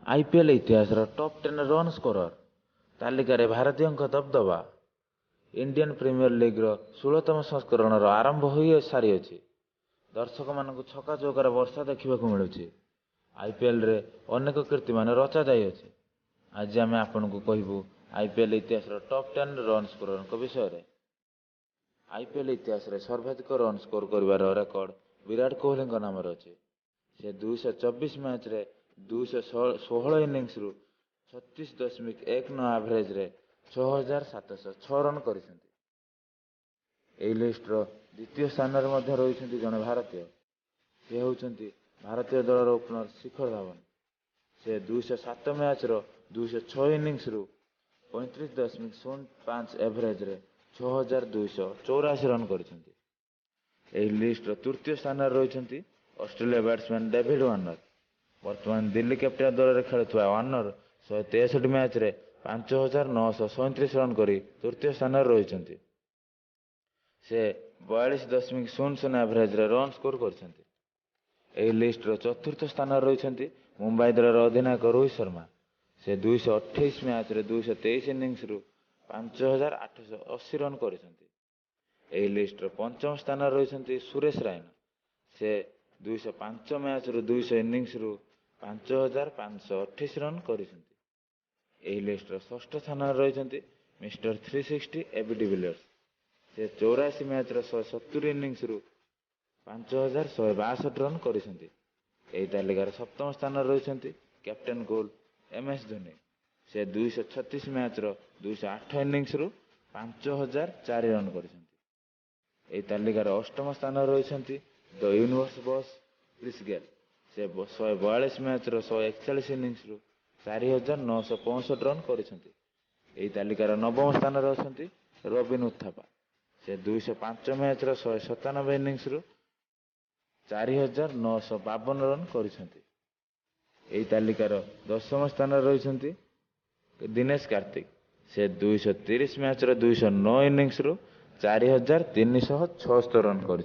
IPL इतिहास top 10 run scorer तालिकार भारतीय दबदबा इंडियन प्रीमियर लीग 16तम संस्करण आरंभ हो सारी दर्शक मान छका चौकार वर्षा देखा मिलूँ। आईपीएल रे अनेक कीर्तिमान रचा जाइए। आज आम आपन को कहबू आईपीएल इतिहास टॉप 10 रन स्कोरर विषय में। आईपीएल इतिहास रे सर्वाधिक रन स्कोर कर रेकर्ड विराट कोहली नाम अच्छे। से 224 मैच रे 216 इनिंग्स रु 36.19 एवरेज रे 6706 रन कर लिस्ट द्वितीय स्थान रही जड़े भारतीय सी होती भारतीय दलर ओपनर शिखर धवन। से 207 मैच रो 206 इनिंग्स रु 35.05 एवरेज रे 6284 रन कर लिस्ट तृतीय स्थान रही ऑस्ट्रेलिया बैट्समैन डेविड वार्नर। वर्तमान दिल्ली कैपिटल दल में खेलुवा वार्नर 163 मैच रे 5937 रन कर तृतीय स्थान रही। से 42.00 एवरेज रे रन स्कोर कर लिस्ट चतुर्थ स्थान रही मुंबई दलर अधिनायक रोहित शर्मा। से 228 मैच रे 223 इनिंग्स रु 5880 रन कर लिस्ट पंचम स्थान रही सुरेश रायना। से 205 मैच रु 200 इनिंग्स रु 5528 रन कर लिस्ट षष्ठ स्थान रही मिस्टर 360 एबी डिविलियर्स। से 84 मैच रो 170 इनिंग्स रु 5162 रन कर तालिकार सप्तम स्थान रही कैप्टेन कूल MS धोनी। से 236 मैच रो 208 इनिंग्स रु 5004 रन कर तालिकार अष्टम स्थान रही the universe boss Chris Gayle. से 142 मैच रो 141 इनिंग्स रु 4965 रन कर तालिकार नवम स्थान रही रबिन उथापा। से 205 मैच रो 197 इनिंग्स रु 4952 रन कर तालिकार दशम स्थान रही दिनेश कार्तिक। से 230 मैच रो 209 इनिंग्स रु 4376 रन कर।